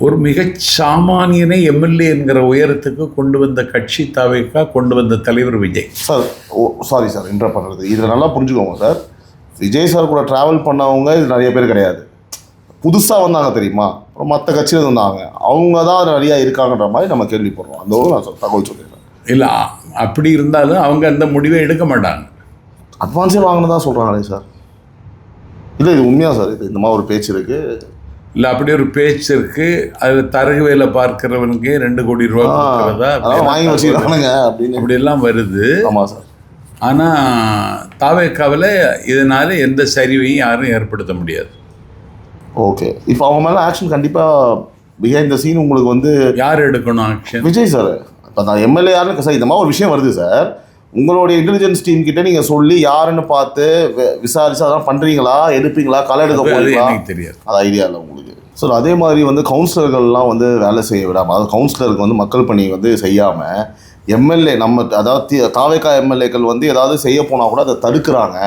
ஒரு மிகச் சாமானியனை எம்எல்ஏ என்கிற உயரத்துக்கு கொண்டு வந்த கட்சி தாவேக்கா, கொண்டு வந்த தலைவர் Vijay sir. Sorry sir, inter பண்ணுறது. இதில் நல்லா புரிஞ்சுக்கோங்க சார். விஜய் சார் கூட ட்ராவல் பண்ணவங்க இது நிறைய பேர் கிடையாது. புதுசாக வந்தாங்க தெரியுமா, அப்புறம் மற்ற கட்சியில் வந்தாங்க, அவங்க தான் நிறையா இருக்காங்கன்ற மாதிரி நம்ம கேள்விப்படுறோம். அந்த ஒரு நான் தகவல் சொல்லிடுறேன். இல்லை, அப்படி இருந்தாலும் அவங்க அந்த முடிவை எடுக்க மாட்டாங்க. அட்வான்ஸே வாங்கினதா சொல்கிறாங்களே சார். இல்லை, இது உண்மையாக சார்? இது இந்த மாதிரி ஒரு பேச்சு இருக்குது. இல்லை, அப்படி ஒரு பேச்சு இருக்குது. அது தரகு வேலை பார்க்குறவனுக்கே 2 கோடி ரூபா வாங்கி வச்சுக்கிறானுங்க அப்படின்னு அப்படியெல்லாம் வருது. ஆமாம் சார். ஆனால் தாவேக்காவில் இதனால் எந்த சரிவையும் யாரும் ஏற்படுத்த முடியாது. ஓகே, இப்போ அவங்க மேலே ஆக்ஷன் கண்டிப்பாக பிஹைண்ட் த சீன் உங்களுக்கு யார் எடுக்கணும் ஆக்ஷன்? விஜய் சார். இப்போ நான் எம்எல்ஏ யாருன்னு சார், இந்த மாதிரி ஒரு விஷயம் வருது சார். உங்களுடைய இன்டெலிஜென்ஸ் டீம் கிட்ட நீங்கள் சொல்லி யாருன்னு பார்த்து விசாரிச்சு அதெல்லாம் பண்ணுறீங்களா, எடுப்பீங்களா, களை எடுக்க போகிறீங்களா? எனக்கு தெரியாது, அது ஐடியா இல்லை உங்களுக்கு. ஸோ அதே மாதிரி கவுன்சிலர்கள்லாம் வேலை செய்ய விடாமல், அதாவது கவுன்சிலருக்கு மக்கள் பணி செய்யாமல் எம்எல்ஏ நம்ம அதாவது தாவேக்கா எம்எல்ஏக்கள் ஏதாவது செய்ய போனால் கூட அதை தடுக்கிறாங்க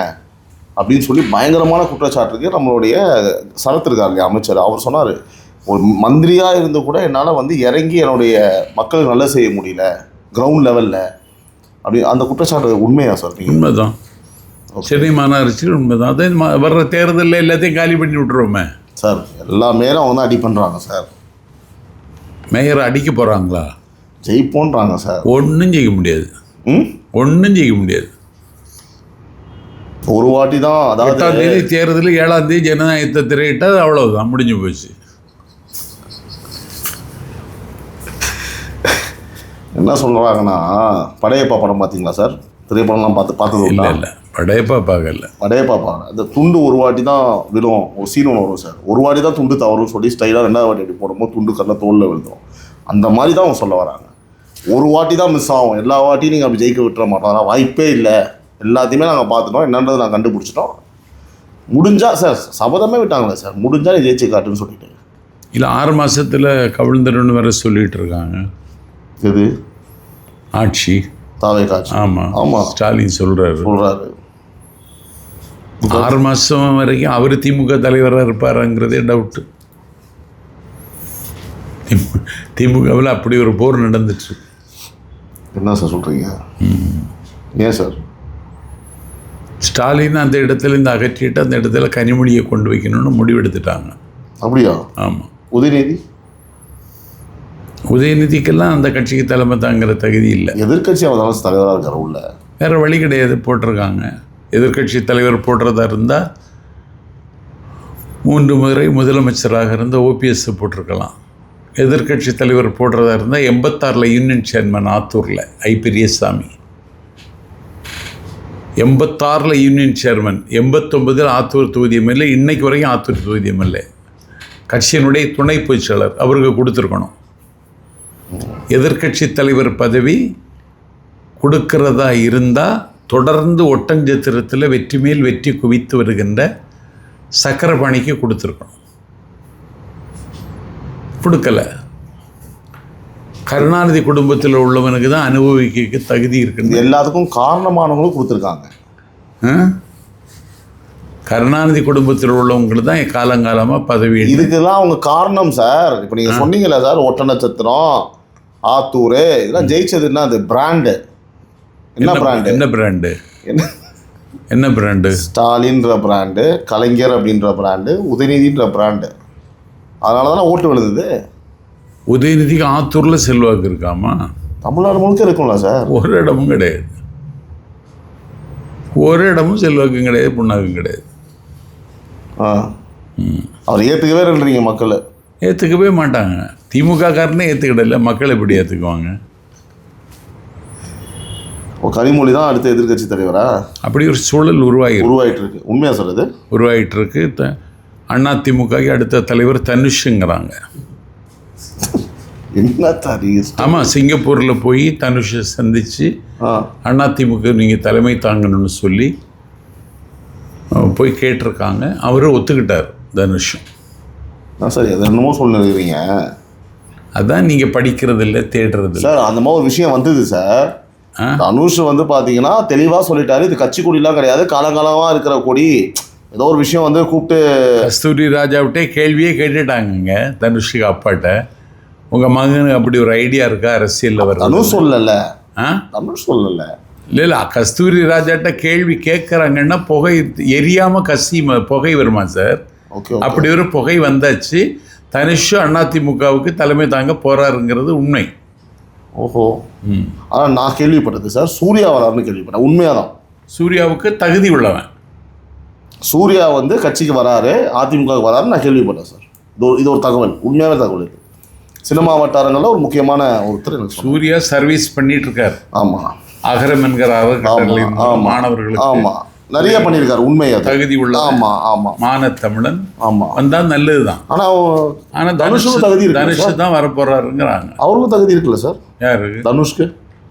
அப்படின்னு சொல்லி பயங்கரமான குற்றச்சாட்டுக்கு நம்மளுடைய சரத் இருக்கார் இல்லையா அமைச்சர், அவர் சொன்னார், ஒரு மந்திரியாக இருந்து கூட என்னால் இறங்கி என்னுடைய மக்களுக்கு நல்லா செய்ய முடியல கிரவுண்ட் லெவலில் அப்படி. அந்த குற்றச்சாட்டு உண்மையா சார்? உண்மைதான். சென்னை மாநகராட்சியில் உண்மைதான். அதே வர்ற தேர்தலில் எல்லாத்தையும் காலி பண்ணி விட்டுருவோமே சார். எல்லா மேயரும் அவங்க தான் அடி பண்ணுறாங்க சார். மேயரை அடிக்க போகிறாங்களா? ஜெயிப்போன்றாங்க சார். ஒன்றும் செய்ய முடியாது. ஒன்றும் செய்ய முடியாது. ஒரு வாட்டி தான், அதாவது 8ஆம் தேதி தேர்தல், 7ஆம் தேதி ஜனநாயகத்தை திரையிட்டால் அவ்வளோதான், முடிஞ்சு போச்சு. என்ன சொல்கிறாங்கன்னா, படையப்பா படம் பார்த்தீங்களா சார்? திரைப்படம்லாம் பார்த்தது இல்லை இல்லை, படையப்பா பார்க்கல. படையப்பா பாருங்க, அந்த துண்டு ஒரு வாட்டி தான் விழும், ஒரு சீன் ஒன்று வரும் சார். ஒரு வாட்டி தான் துண்டு தவறும் சொல்லி ஸ்டைலாக 2வது வாட்டி அப்படி போடும்போது துண்டு கல்ல தோலில் விழுந்துடும். அந்த மாதிரி தான் அவங்க சொல்ல வராங்க. ஒரு வாட்டி தான் மிஸ் ஆகும், எல்லா வாட்டியும் நீங்கள் அப்படி ஜெயிக்க விட்டுற மாட்டோம். வாய்ப்பே இல்லை, எல்லாத்தையுமே நாங்கள் பார்த்துட்டோம், என்னன்றது நாங்கள் கண்டுபிடிச்சிட்டோம், முடிஞ்சா சார் சபதமே விட்டாங்களே சார், முடிஞ்சா நீ ஜெயிச்சு காட்டுன்னு சொல்லிட்டு. இல்லை 6 மாதத்தில் கவிழ்ந்துருன்னு வேற சொல்லிட்டு இருக்காங்க. இது ஆட்சி தாவே காட்சி. ஆமாம் ஆமாம் ஸ்டாலின் சொல்கிறாரு. 6 மாதம் வரைக்கும் அவர் திமுக தலைவராக இருப்பாருங்கிறதே டவுட்டு. திமுகவில் அப்படி ஒரு போர் நடந்துச்சு. என்ன சார் சொல்கிறீங்க? ஏன் சார்? ஸ்டாலின் அந்த இடத்துல இந்த அகற்றிட்டு அந்த இடத்துல கனிமொழியை கொண்டு வைக்கணும்னு முடிவெடுத்துட்டாங்க. அப்படியா? ஆமாம். உதயநிதிக்கெல்லாம் அந்த கட்சிக்கு தலைமை தாங்கிற தகுதி இல்லை. எதிர்கட்சி அவர் தலைவராக இருக்கார் உள்ள, வேறு வழி கிடையாது, போட்டிருக்காங்க. எதிர்கட்சி தலைவர் போடுறதா இருந்தால் 3 முறை முதலமைச்சராக இருந்த ஓபிஎஸ் போட்டிருக்கலாம். எதிர்கட்சி தலைவர் போடுறதா இருந்தால் 86 யூனியன் சேர்மன் ஆத்தூரில் ஐ பெரியசாமி, 86 யூனியன் சேர்மன், 89 ஆத்தூர் தொகுதி எம்எல்ஏ, இன்னைக்கு வரைக்கும் ஆத்தூர் தொகுதி எம்எல்ஏ, கட்சியினுடைய துணை பொதுச்செயலர், அவருக்கு கொடுத்துருக்கணும். எதிர்கட்சி தலைவர் பதவி கொடுக்கிறதா இருந்தால் தொடர்ந்து ஒட்டஞ்சத்திரத்தில் வெற்றி மேல் வெற்றி குவித்து வருகின்ற சக்கரபாணிக்கு கொடுத்துருக்கணும். கொடுக்கலை. கருணாநிதி குடும்பத்தில் உள்ளவனுக்கு தான் அனுபவிக்க தகுதி இருக்குது. எல்லாத்துக்கும் காரணமானவங்களும் கொடுத்துருக்காங்க. கருணாநிதி குடும்பத்தில் உள்ளவங்களுக்கு தான் காலங்காலமாக பதவி. இதுக்கெல்லாம் அவங்க காரணம் சார். இப்போ நீங்கள் சொன்னீங்களே சார், ஒட்ட நட்சத்திரம், ஆத்தூர், இதெல்லாம் ஜெயிச்சதுன்னா அது பிராண்டு. என்ன பிராண்டு? என்ன பிராண்டு? என்ன பிராண்டு? ஸ்டாலின்ற பிராண்டு, கலைஞர் அப்படின்ற பிராண்டு, உதயநிதின்ற பிராண்டு. அதனால தானே ஓட்டு விழுந்தது. உதயநிதிக்கு ஆத்தூரில் செல்வாக்கு இருக்காமா? தமிழ்நாடு முழுக்க இருக்கும்ல சார்? ஒரு இடமும் கிடையாது. ஒரு இடமும் செல்வாக்கும் கிடையாது, புண்ணாக்கும் கிடையாது. அவர் ஏற்றுக்கவே இல்லைன்றீங்க மக்கள்? ஏற்றுக்கவே மாட்டாங்க. திமுக காரனே ஏற்றுக்கிடல, மக்கள் எப்படி ஏற்றுக்குவாங்க? கனிமொழி தான் அடுத்த எதிர்கட்சி தலைவரா? அப்படி ஒரு சூழல் உருவாகிட்டு இருக்கு. உண்மையா சொல்லுது? உருவாகிட்டு இருக்கு. அதிமுக அடுத்த தலைவர் தனுஷுங்கிறாங்க. என்ன தரீஸ்? ஆமாம், சிங்கப்பூரில் போய் தனுஷை சந்தித்து அதிமுக நீங்கள் தலைமை தாங்கணும்னு சொல்லி போய் கேட்டிருக்காங்க. அவரும் ஒத்துக்கிட்டார் தனுஷும். சார் எது என்னமோ சொல்லுறீங்க. அதான் நீங்கள் படிக்கிறது இல்லை, தேடுறது இல்லை சார். அந்த மாதிரி ஒரு விஷயம் வந்தது சார். தனுஷ் வந்து பார்த்தீங்கன்னா தெளிவாக சொல்லிட்டாரு, இது கட்சி கொடிலாம் கிடையாது, காலங்காலமாக இருக்கிற கொடி. ஏதோ ஒரு விஷயம் வந்து கூப்பிட்டு கஸ்தூரி ராஜாவிட்டே கேள்வியே கேட்டுட்டாங்கங்க தனுஷுக்கு அப்பாட்ட, உங்கள் மகனுக்கு அப்படி ஒரு ஐடியா இருக்கா அரசியலில் வர? தனுஷ் சொல்லலை. தனுஷ் சொல்லலை. இல்லை கஸ்தூரி ராஜாட்ட கேள்வி கேட்குறாங்கன்னா புகை எரியாமல் புகை வருமா சார்? அப்படி ஒரு புகை வந்தாச்சு. தனுஷு அதிமுகவுக்கு தலைமை தாங்க போகிறாருங்கிறது உண்மை. ஓஹோ. ஆனால் நான் கேள்விப்பட்டது சார், சூர்யா வராருன்னு கேள்விப்பட்டேன். உண்மையாக தான் சூர்யாவுக்கு தகுதி உள்ளவன். சூர்யா வந்து கட்சிக்கு வராரு, அதிமுகவுக்கு வராருன்னு நான் கேள்விப்பட்டேன் சார். இது ஒரு தகவல், உண்மையான தகவல். இது சினிமா வட்டாரங்களில் ஒரு முக்கியமான ஒருத்தர் எனக்கு சூர்யா சர்வீஸ் பண்ணிட்டு இருக்காரு. ஆமாம். அகரம் என்கிற மாணவர்களுக்கு ஆமாம் நிறைய பண்ணியிருக்காரு. உண்மையாக தகுதி உள்ள. ஆமாம் ஆமாம். மானத்தமிழன். ஆமாம். வந்தால் நல்லது தான். ஆனால் தனுஷுக்கு தகுதி இருக்கு. தனுஷ் தான் வரப்போறாருங்கிறாங்க. அவருக்கும் தகுதி இருக்குல்ல சார்? யாருக்கு? தனுஷ்க்கு.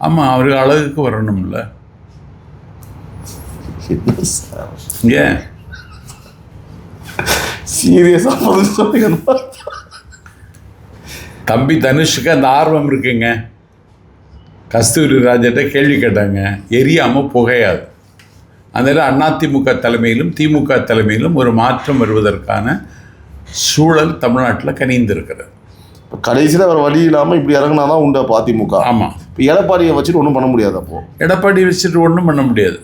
ஆமாம், அவருக்கு அழகுக்கு வரணும்ல. ஏன் சீரியஸாக சொல்லுங்க தம்பி? தனுஷுக்கு அந்த ஆர்வம் இருக்குங்க. கஸ்தூரி ராஜாட்ட கேள்வி கேட்டாங்க, எரியாமல் புகையாது. அதனால் அதிமுக தலைமையிலும் திமுக தலைமையிலும் ஒரு மாற்றம் வருவதற்கான சூழல் தமிழ்நாட்டில் கனிந்திருக்கிறது. கடைசியில் வேறு வழி இல்லாமல் இப்படி இறங்கினா தான் உண்டு அதிமுக. ஆமாம். இப்போ எடப்பாடியை வச்சுட்டு ஒன்றும் பண்ண முடியாது. அப்போது எடப்பாடி வச்சுட்டு ஒன்றும் பண்ண முடியாது.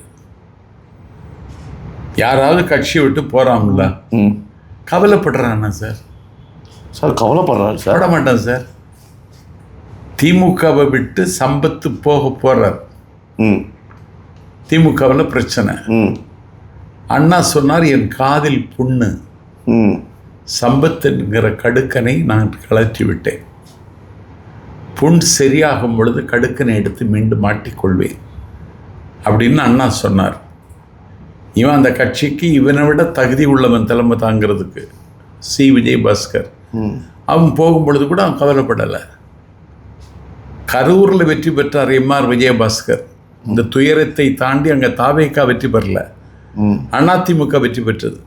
யாராவது கட்சியை விட்டு போகிறாங்கள? கவலைப்படுறானா சார்? சார் கவலைப்படுறாரு சார்? பட மாட்டேன் சார். திமுகவை விட்டு சம்பத்து போகிறார். திமுகவில் பிரச்சனை. அண்ணா சொன்னார், என் காதில் புண்ணு, சம்பத்துங்கிற கடுக்கனை நான் கழற்றி விட்டேன். புண் சரியாகும் பொழுது கடுக்கனை எடுத்து மீண்டும் மாட்டிக்கொள்வேன் அப்படின்னு அண்ணா சொன்னார். இவன் அந்த கட்சிக்கு இவனை விட தகுதி உள்ளவன் தலைமை தாங்கிறதுக்கு சி விஜயபாஸ்கர். அவன் போகும்பொழுது கூட அவன் கவலைப்படலை. கரூரில் வெற்றி பெற்றார் எம்ஆர் விஜயபாஸ்கர். இந்த துயரத்தை தாண்டி அங்கே தாவேக்கா வெற்றி பெறல, அதிமுக வெற்றி பெற்றது.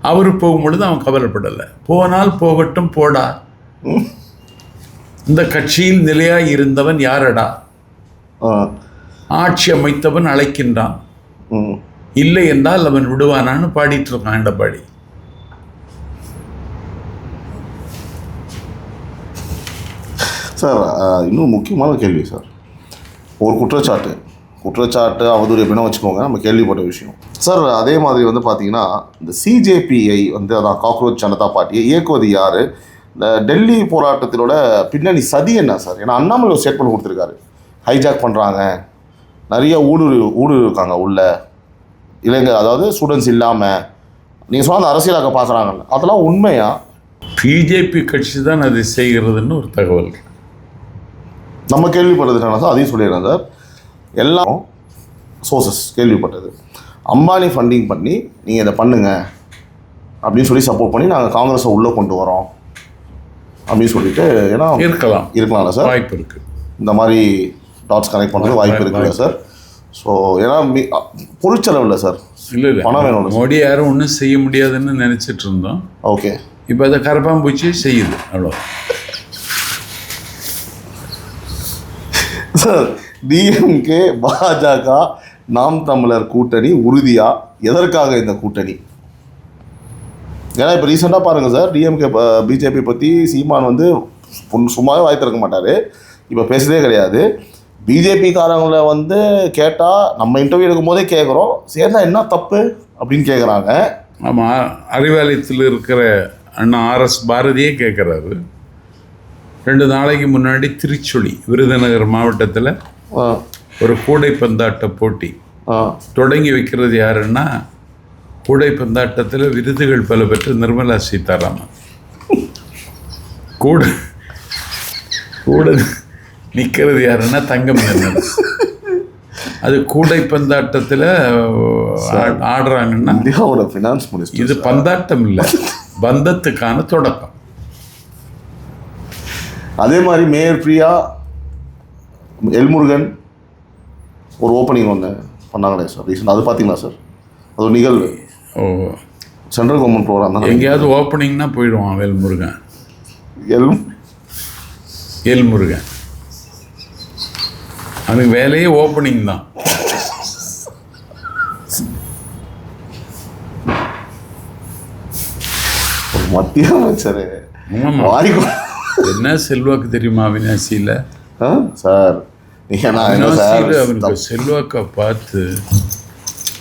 அவர் போகும்பொழுது அவன் கவலைப்படலை. போனால் போகட்டும் போடா, இந்த கட்சியில் நிலையாய் இருந்தவன் யாரடா, ஆட்சி அமைத்தவன் அழைக்கின்றான், இல்லை என்றால் அவன் விடுவானான்னு பாடிட்டு இருக்கான் எடப்பாடி. சார் இன்னும் முக்கியமான கேள்வி சார், ஒரு குற்றச்சாட்டு அவதூறு எப்படின்னா வச்சுக்கோங்க, நம்ம கேள்விப்பட்ட விஷயம் சார். அதே மாதிரி வந்து பார்த்தீங்கன்னா இந்த சிஜேபிஐ வந்து அதான் காக்ரோச் ஜனதா பார்ட்டியை இயக்குவது யார், இந்த டெல்லி போராட்டத்திலோட பின்னணி சதி என்ன சார்? ஏன்னா அண்ணாமலை ஸ்டேட்மெண்ட் கொடுத்துருக்காரு, ஹைஜாக் பண்ணுறாங்க, நிறைய ஊடுருவி இருக்காங்க உள்ள இளைஞர், அதாவது ஸ்டூடெண்ட்ஸ் இல்லாமல் நீங்கள் சொன்ன அரசியலாக்க பார்க்குறாங்கல்ல, அதெல்லாம் உண்மையா? பிஜேபி கட்சி தான் அதை செய்கிறதுன்னு ஒரு தகவல் நம்ம கேள்விப்பட்டது என்ன சார், அதையும் சொல்லிடுறேன் சார். எல்லாம் சோர்சஸ் கேள்விப்பட்டது, அம்பானி ஃபண்டிங் பண்ணி நீங்கள் இதை பண்ணுங்க அப்படின்னு சொல்லி சப்போர்ட் பண்ணி நாங்கள் காங்கிரஸை உள்ளே கொண்டு வரோம் அப்படின்னு சொல்லிட்டு, ஏன்னா இருக்கலாம்ல சார், வாய்ப்பு இருக்குது. இந்த மாதிரி டாட்ஸ் கனெக்ட் பண்ணுறது வாய்ப்பு இருக்குல்ல சார். ஸோ ஏன்னா பொருட்செலவு சார், இல்லை பணம் வேணும். மோடி யாரும் ஒன்றும் செய்ய முடியாதுன்னு நினச்சிட்டு இருந்தோம். ஓகே, இப்போ அதை கரப்பாம்பூச்சி செய்யுது, அவ்வளோ சார். டிஎம்கே பாஜக நாம் தமிழர் கூட்டணி உறுதியா? எதற்காக இந்த கூட்டணி? ஏன்னா இப்போ ரீசெண்டாக பாருங்கள் சார், டிஎம்கே பிஜேபி பற்றி சீமான் வந்து சும்மாவே வாய் திறக்க மாட்டார், இப்போ பேசுகிறதே கிடையாது. பிஜேபிக்காரங்களை வந்து கேட்டால் நம்ம இன்டர்வியூ எடுக்கும் போதே கேட்குறோம், சேர்ந்தா என்ன தப்பு அப்படின்னு கேட்குறாங்க. ஆமாம், அறிவாலயத்தில் இருக்கிற அண்ணா ஆர்எஸ் பாரதியே கேட்குறாரு. 2 நாளைக்கு முன்னாடி திருச்சொலி விருதுநகர் மாவட்டத்தில் ஒரு கூடைப்பந்தாட்ட போட்டி தொடங்கி வைக்கிறது யாருன்னா, கூடைப்பந்தாட்டத்தில் விருதுகள் பல பெற்ற நிர்மலா சீதாராமன் கூட நிற்கிறது யாருன்னா தங்கம் தென்னரசு. அது கூடைப்பந்தாட்டத்தில் ஆடுறாங்கன்னா இந்தியாவோட ஃபினான்ஸ் மினிஸ்டர். இது பந்தாட்டம் இல்லை, பந்தத்துக்கான தொடக்கம். அதே மாதிரி மேயர் பிரியா, எல்முருகன் ஒரு ஓப்பனிங் ஒன்று பண்ணாங்களே சார் ரீசெண்ட், அது பார்த்தீங்களா சார்? அது ஒரு நிகழ்வு. சென்ட்ரல் கவர்மெண்ட் ப்ரோக்ராம் தான். எங்கேயாவது ஓப்பனிங்னா போயிடுவான் வேல்முருகன். எல்முருகன் அவனுக்கு வேலையே ஓப்பனிங் தான். மத்திய அமைச்சர் என்ன செல்வாக்கு தெரியுமா அவினாசியில் சார்? அவனுக்கு செல்வாக்கை பார்த்து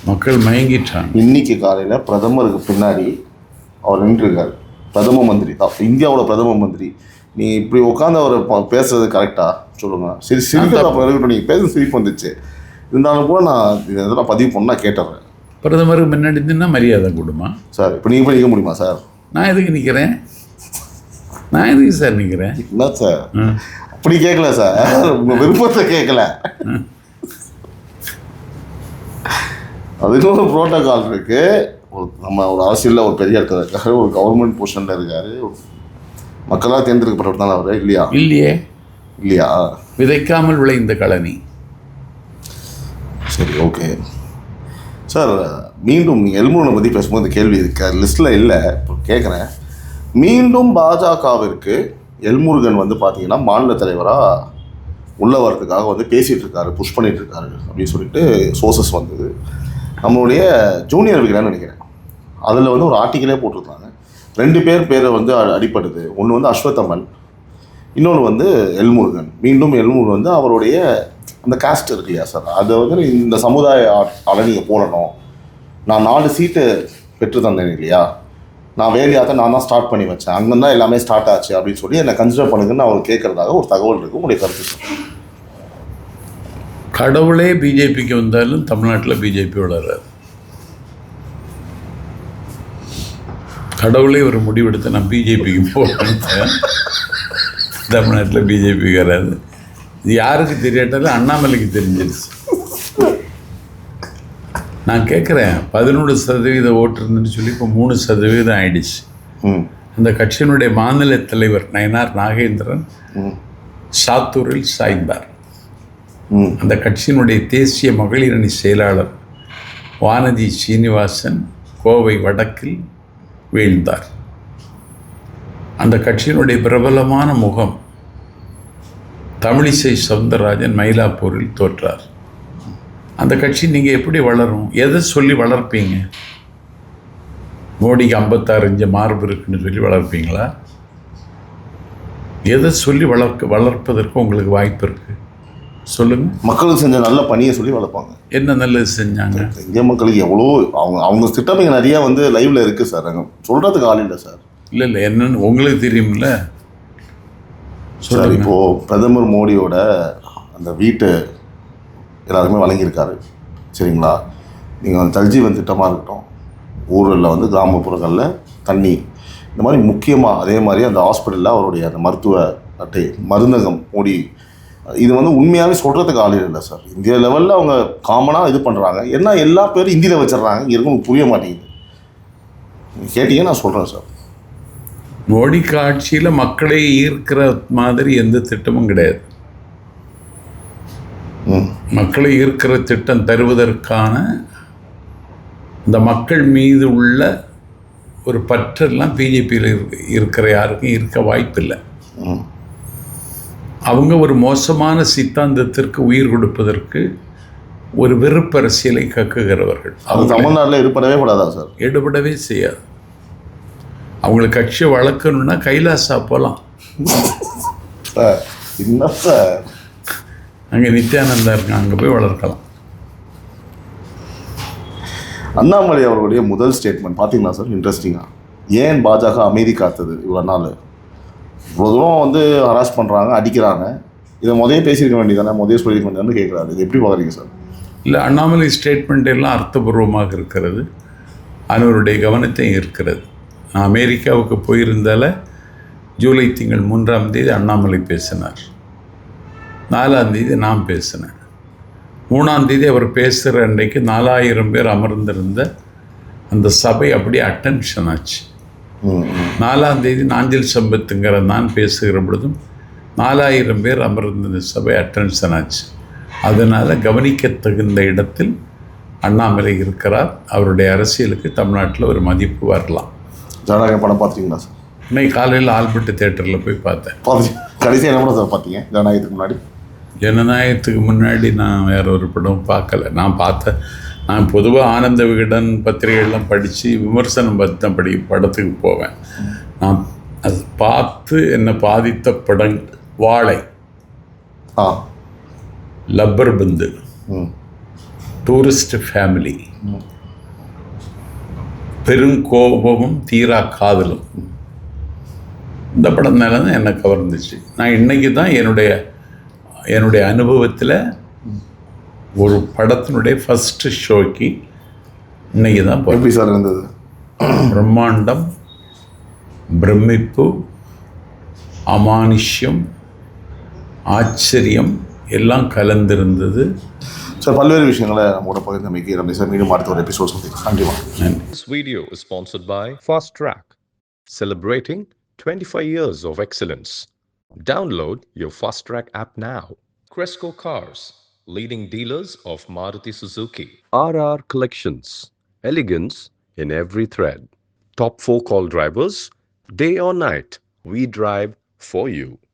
மக்கள் மயங்கிட்டாங்க. இன்னைக்கு காலையில் பிரதமருக்கு பின்னாடி அவர் நின்றுருக்கார், பிரதம மந்திரி தான், இந்தியாவோட பிரதம மந்திரி. நீ இப்படி உட்காந்து அவர் பேசுறது கரெக்டா சொல்லுங்க? சரி, சிரிப்பு இருக்கட்டும், நீங்கள் பேச சிரிப்பு வந்துச்சு, இருந்தாலும் கூட நான் இதெல்லாம் பதிவு பண்ணா கேட்டுறேன். பிரதமருக்கு முன்னாடி நின்னா மரியாதை கொடுமா சார்? இப்போ நீங்கள் நிற்க முடியுமா சார்? நான் எதுக்கு நிற்கிறேன்? நான் எதுக்கு சார் நிற்கிறேன்? என்ன சார் அப்படி கேட்கல சார், உங்கள் விருப்பத்தை கேட்கல. அதுக்கு ஒரு ப்ரோட்டோகால் இருக்கு. நம்ம ஒரு அரசியலில் ஒரு பெரிய இருக்காரு, ஒரு கவர்மெண்ட் பொசிஷனில் இருக்காரு, மக்களால் தேர்ந்தெடுக்கப்பட்டவர் தான் அவர். இல்லையா? விதைக்காமல் விளைந்த கழனி. சரி, ஓகே சார். மீண்டும் நீங்கள் எல்முருகனை பற்றி பேசும்போது இந்த கேள்வி லிஸ்ட்டில் இல்லை, இப்போ கேட்குறேன். மீண்டும் பாஜகவிற்கு எல்முருகன் வந்து பார்த்தீங்கன்னா மாநில தலைவராக உள்ள வரதுக்காக வந்து பேசிகிட்டு இருக்காரு, புஷ் பண்ணிகிட்டு இருக்காரு அப்படின்னு சொல்லிட்டு சோர்சஸ் வந்தது. நம்மளுடைய ஜூனியர் விகடன்னு நினைக்கிறேன், அதில் வந்து ஒரு ஆர்டிக்கலே போட்டிருக்காங்க. 2 பேரை வந்து அடிப்படுது. ஒன்று வந்து அஸ்வத்தமன், இன்னொன்று வந்து எல்முருகன். மீண்டும் எல்முருகன் வந்து அவருடைய அந்த காஸ்ட் இருக்கு இல்லையா சார், அதை வந்து இந்த சமுதாய ஆளை நீங்கள் போடணும், நான் 4 சீட்டு பெற்று தந்தேன் இல்லையா, நான் வேலையாக நான் தான் ஸ்டார்ட் பண்ணி வச்சேன், அங்கே தான் எல்லாமே ஸ்டார்ட் ஆச்சு அப்படின்னு சொல்லி என்னை கன்சிடர் பண்ணுங்கன்னு அவர் கேட்கறதாக ஒரு தகவல் இருக்குது. உங்களுடைய கருத்து சார்? கடவுளே பிஜேபிக்கு வந்தாலும் தமிழ்நாட்டில் பிஜேபி வளராது. கடவுளே ஒரு முடிவெடுத்து நான் பிஜேபிக்கு போகிறேன், தமிழ்நாட்டில் பிஜேபிக்கு வராது. இது யாருக்கு தெரியாட்டாலும் அண்ணாமலைக்கு தெரிஞ்சிருச்சு. நான் கேட்குறேன், 11% ஓட்டு இருந்துன்னு சொல்லி இப்போ 3% ஆயிடுச்சு. அந்த கட்சியினுடைய மாநில தலைவர் நயனார் நாகேந்திரன் சாத்தூரில் சாய்ந்தார். அந்த கட்சியினுடைய தேசிய மகளிர் அணி செயலாளர் வானதி சீனிவாசன் கோவை வடக்கில் வீழ்ந்தார். அந்த கட்சியினுடைய பிரபலமான முகம் தமிழிசை சவுந்தரராஜன் மயிலாப்பூரில் தோற்றார். அந்த கட்சி நீங்கள் எப்படி வளரும்? எதை சொல்லி வளர்ப்பீங்க? மோடிக்கு 56 இன்ச்சு மார்பு இருக்குன்னு சொல்லி வளர்ப்பீங்களா? எதை சொல்லி வளர்ப்பதற்கு உங்களுக்கு வாய்ப்பு இருக்குது? சொல்லுங்கள். மக்களுக்கு செஞ்ச நல்ல பணியை சொல்லி வளர்ப்பாங்க. என்ன நல்லது செஞ்சாங்க? இந்திய மக்களுக்கு எவ்வளோ அவங்க திட்டமிங்க நிறையா வந்து லைவ்ல இருக்குது சார். நாங்கள் சொல்கிறதுக்கு ஆள் இல்லை சார். இல்லை என்னன்னு உங்களுக்கு தெரியும்ல. சார் இப்போது பிரதமர் மோடியோட அந்த வீட்டு எல்லாருக்குமே வழங்கியிருக்காரு, சரிங்களா? நீங்கள் அந்த ஜல்ஜீவன் திட்டமாக இருக்கட்டும், ஊரில் வந்து கிராமப்புறங்களில் தண்ணி, இந்த மாதிரி முக்கியமாக அதே மாதிரி அந்த ஹாஸ்பிட்டலில் அவருடைய அந்த மருத்துவ அட்டை மருந்தகம் மோடி, இது வந்து உண்மையாகவே சொல்கிறதுக்கு ஆள் இல்லை சார். இந்தியா லெவலில் அவங்க காமனாக இது பண்ணுறாங்க. ஏன்னா எல்லா பேரும் ஹிந்தியில் வச்சிடுறாங்க. இங்கே இருக்கும் புரிய மாட்டேங்குது. கேட்டீங்க நான் சொல்கிறேன் சார். மோடி ஆட்சியில் மக்களை ஈர்க்கிற மாதிரி எந்த திட்டமும் கிடையாது. மக்களை ஈர்க்கிற திட்டம் தருவதற்கான இந்த மக்கள் மீது உள்ள ஒரு பற்றெல்லாம் பிஜேபியில் இருக்கிற யாருக்கும் இருக்க வாய்ப்பில்லை. அவங்க ஒரு மோசமான சித்தாந்தத்திற்கு உயிர் கொடுப்பதற்கு ஒரு வெறுப்பரசியலை கக்குகிறவர்கள். அவங்க தமிழ்நாட்டில் ஈடுபடவே கூடாதா சார்? ஈடுபடவே செய்யாது. அவங்களுக்கு கட்சியை வளர்க்கணுன்னா கைலாசா போகலாம். என்ன சார், அங்கே நித்யானந்தா இருக்காங்க, அங்கே போய் வளர்க்கலாம். அண்ணாமலை அவர்களுடைய முதல் ஸ்டேட்மெண்ட் பார்த்தீங்களா சார்? இன்ட்ரெஸ்டிங்காக, ஏன் பாஜக அமைதி காத்தது இவ்வளோ நாள்? இவ்வளோ தூரம் வந்து ஹராஸ் பண்ணுறாங்க, அடிக்கிறாங்க, இதை முதலே பேசியிருக்க வேண்டியதானே, முதலே சொல்லியிருக்க வேண்டியதானு கேட்குறாரு. இது எப்படி பார்க்குறீங்க சார்? இல்லை, அண்ணாமலை ஸ்டேட்மெண்ட் எல்லாம் அர்த்தபூர்வமாக இருக்கிறது, அவருடைய கவனத்தையும் இருக்கிறது. நான் அமெரிக்காவுக்கு போயிருந்தால ஜூலை திங்கள் 3ஆம் தேதி அண்ணாமலை பேசினார், 4ஆம் தேதி நான் பேசினேன். 3ஆம் தேதி அவர் பேசுகிற அன்றைக்கு 4000 பேர் அமர்ந்திருந்த அந்த சபை அப்படியே அட்டென்ஷன் ஆச்சு. 4ஆம் தேதி நாஞ்சில் சம்பத்துங்கிற நான் பேசுகிற பொழுதும் 4000 பேர் அமர்ந்த சபை அட்டென்ஷன் ஆச்சு. அதனால் கவனிக்க தகுந்த இடத்தில் அண்ணாமலை இருக்கிறார். அவருடைய அரசியலுக்கு தமிழ்நாட்டில் ஒரு மதிப்பு வரலாம். ஜனநாயக படம் பார்த்தீங்களா சார்? இன்னைக்கு காலையில் ஆல்பர்ட் தேட்டரில் போய் பார்த்தேன். கடைசியாக என்ன படம் சார் பார்த்தீங்க ஜனநாயகத்துக்கு முன்னாடி? ஜனநாயகத்துக்கு முன்னாடி நான் வேற ஒரு படம் பார்க்கல. நான் பொதுவாக ஆனந்த விகடன் பத்திரிகைகள்லாம் படித்து விமர்சனம் பார்த்து தான் படத்துக்கு போவேன். நான் அது பார்த்து என்னை பாதித்த படம் வாழை, லப்பர் பந்து, டூரிஸ்ட் ஃபேமிலி, பெருங்கோபமும் தீரா காதலும். இந்த படம் மேலே தான் என்னை கவர்ந்துச்சு. நான் இன்றைக்கி தான் என்னுடைய அனுபவத்தில் ஒரு படத்தினுடைய ஃபஸ்ட்டு ஷோக்கு இன்றைக்கி தான் எப்படி சார் இருந்தது? பிரம்மாண்டம், பிரமிப்பு, அமானுஷ்யம், ஆச்சரியம் எல்லாம் கலந்திருந்தது. சார், பல்வேறு விஷயங்களை நம்மளோட பகிர்ந்தமைக்கு நன்றி சார். மீண்டும் அடுத்த ஒரு எபிசோட் சந்திக்கும். நன்றி. This video is sponsored by Fast Track, celebrating 25 years of excellence. Download your Fast Track app now. Cresco Cars, leading dealers of Maruti Suzuki. RR Collections, elegance in every thread. Top 4 call drivers, day or night, we drive for you.